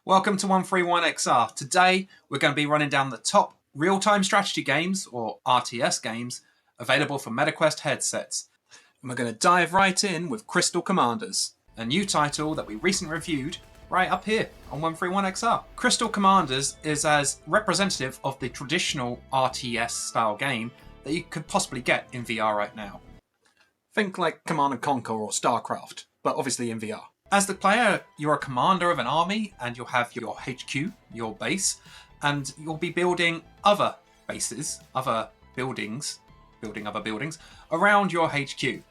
Welcome to 131XR. Today we're going to be running down the top real-time strategy games, or RTS games, available for MetaQuest headsets. And we're going to dive right in with Crystal Commanders, a new title that we recently reviewed right up here on 131XR. Crystal Commanders is as representative of the traditional RTS style game that you could possibly get in VR right now. Think like Command & Conquer or StarCraft, but obviously in VR. As the player, you're a commander of an army, and you'll have your HQ, your base, and you'll be building other bases, building other buildings around your HQ.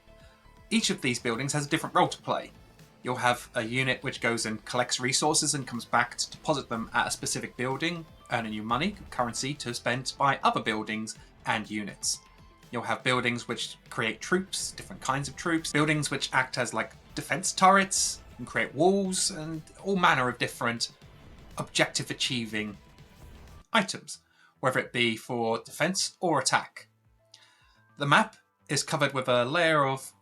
Each of these buildings has a different role to play. You'll have a unit which goes and collects resources and comes back to deposit them at a specific building, earning you money, currency, to spend by other buildings and units. You'll have buildings which create troops, different kinds of troops, buildings which act as like defense turrets and create walls, and all manner of different objective achieving items, whether it be for defense or attack. The map is covered with a layer of,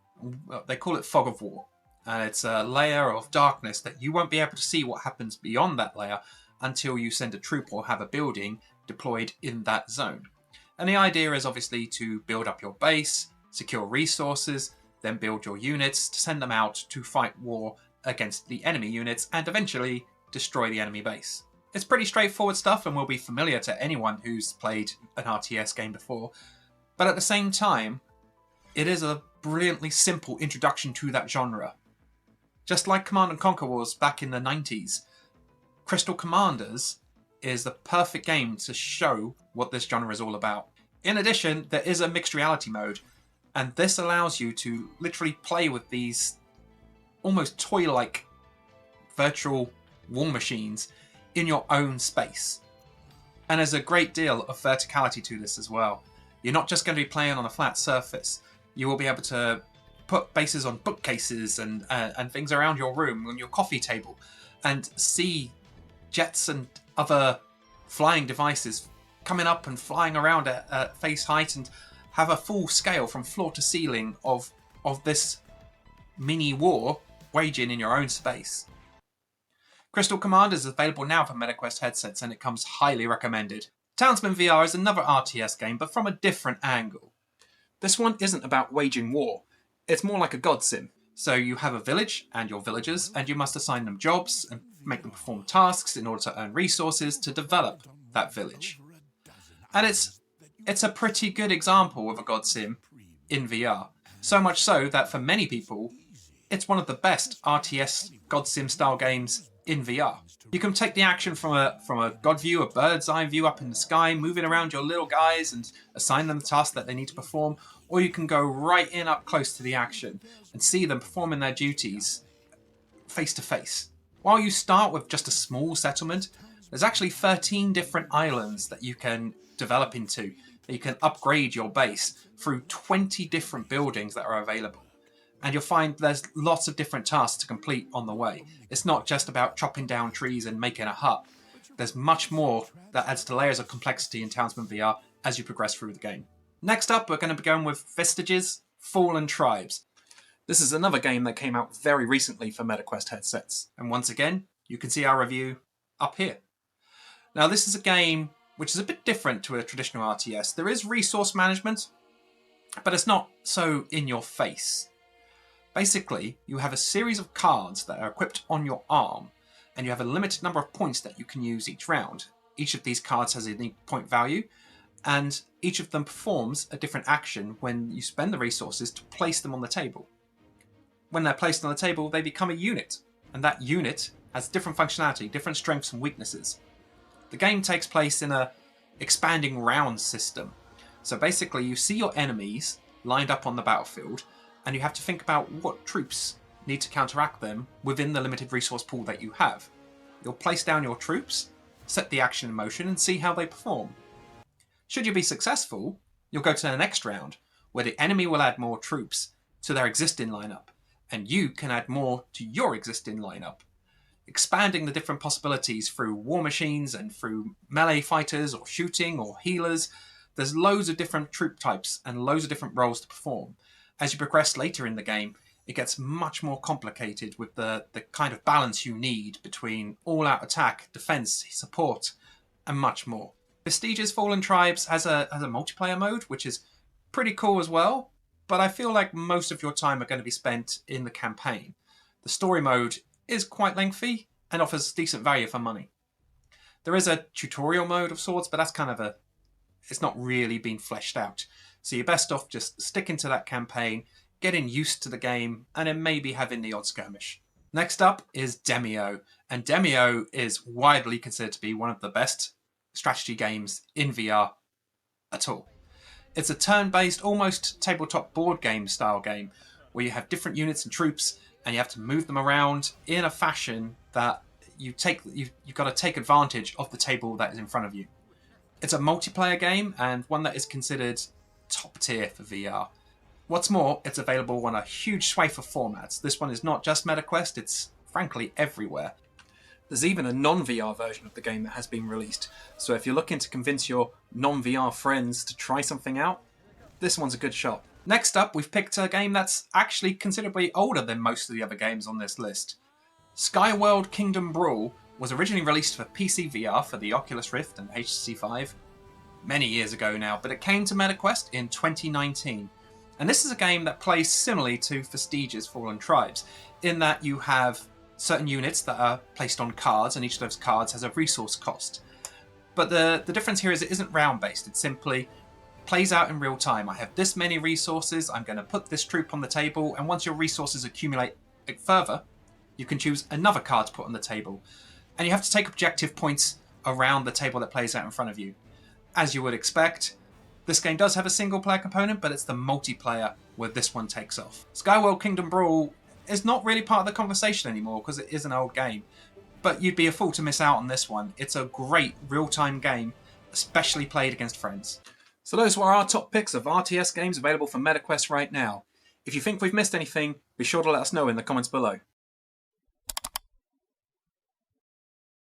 they call it fog of war, and it's a layer of darkness that you won't be able to see what happens beyond that layer until you send a troop or have a building deployed in that zone. And the idea is obviously to build up your base, secure resources, then build your units to send them out to fight war against the enemy units and eventually destroy the enemy base. It's pretty straightforward stuff and will be familiar to anyone who's played an RTS game before, but at the same time, it is a brilliantly simple introduction to that genre. Just like Command & Conquer was back in the 90s, Crystal Commanders is the perfect game to show what this genre is all about. In addition, there is a mixed reality mode, and this allows you to literally play with these almost toy-like virtual war machines in your own space. And there's a great deal of verticality to this as well. You're not just going to be playing on a flat surface. You will be able to put bases on bookcases and things around your room, on your coffee table, and see jets and other flying devices coming up and flying around at face height, and have a full scale from floor to ceiling of this mini war waging in your own space. Crystal Commanders is available now for MetaQuest headsets, and it comes highly recommended. Townsman VR is another RTS game, but from a different angle. This one isn't about waging war. It's more like a god sim. So you have a village and your villagers, and you must assign them jobs and make them perform tasks in order to earn resources to develop that village. And it's a pretty good example of a god sim in VR. So much so that for many people, it's one of the best RTS god sim style games in VR. You can take the action from a god view, a bird's eye view up in the sky, moving around your little guys and assign them the tasks that they need to perform, or you can go right in up close to the action and see them performing their duties face to face. While you start with just a small settlement, there's actually 13 different islands that you can develop into, that you can upgrade your base through 20 different buildings that are available. And you'll find there's lots of different tasks to complete on the way. It's not just about chopping down trees and making a hut. There's much more that adds to layers of complexity in Townsman VR as you progress through the game. Next up, we're going to be going with Vestiges, Fallen Tribes. This is another game that came out very recently for MetaQuest headsets. And once again, you can see our review up here. Now, this is a game which is a bit different to a traditional RTS. There is resource management, but it's not so in your face. Basically, you have a series of cards that are equipped on your arm, and you have a limited number of points that you can use each round. Each of these cards has a unique point value, and each of them performs a different action when you spend the resources to place them on the table. When they're placed on the table, they become a unit, and that unit has different functionality, different strengths and weaknesses. The game takes place in a expanding round system. So basically, you see your enemies lined up on the battlefield, and you have to think about what troops need to counteract them within the limited resource pool that you have. You'll place down your troops, set the action in motion, and see how they perform. Should you be successful, you'll go to the next round, where the enemy will add more troops to their existing lineup, and you can add more to your existing lineup, expanding the different possibilities through war machines and through melee fighters or shooting or healers. There's loads of different troop types and loads of different roles to perform. As you progress later in the game, it gets much more complicated with the kind of balance you need between all-out attack, defense, support, and much more. Vestige's Fallen Tribes has a multiplayer mode, which is pretty cool as well, but I feel like most of your time are going to be spent in the campaign. The story mode is quite lengthy and offers decent value for money. There is a tutorial mode of sorts, but that's kind of it's not really been fleshed out. So you're best off just sticking to that campaign, getting used to the game, and then maybe having the odd skirmish. Next up is Deio, and Deio is widely considered to be one of the best strategy games in VR at all. It's a turn-based, almost tabletop board game style game where you have different units and troops and you have to move them around in a fashion that you've got to take advantage of the table that is in front of you. It's a multiplayer game and one that is considered top tier for VR. What's more, it's available on a huge swathe of formats. This one is not just MetaQuest, it's frankly everywhere. There's even a non-VR version of the game that has been released, so if you're looking to convince your non-VR friends to try something out, this one's a good shot. Next up, we've picked a game that's actually considerably older than most of the other games on this list. Skyworld Kingdom Brawl was originally released for PC VR for the Oculus Rift and HTC Vive many years ago now, but it came to MetaQuest in 2019. And this is a game that plays similarly to Vestige's Fallen Tribes, in that you have certain units that are placed on cards, and each of those cards has a resource cost. But the difference here is it isn't round-based, it simply plays out in real time. I have this many resources, I'm going to put this troop on the table, and once your resources accumulate further, you can choose another card to put on the table. And you have to take objective points around the table that plays out in front of you. As you would expect, this game does have a single-player component, but it's the multiplayer where this one takes off. Skyworld Kingdom Brawl is not really part of the conversation anymore because it is an old game, but you'd be a fool to miss out on this one. It's a great real-time game, especially played against friends. So those were our top picks of RTS games available for MetaQuest right now. If you think we've missed anything, be sure to let us know in the comments below.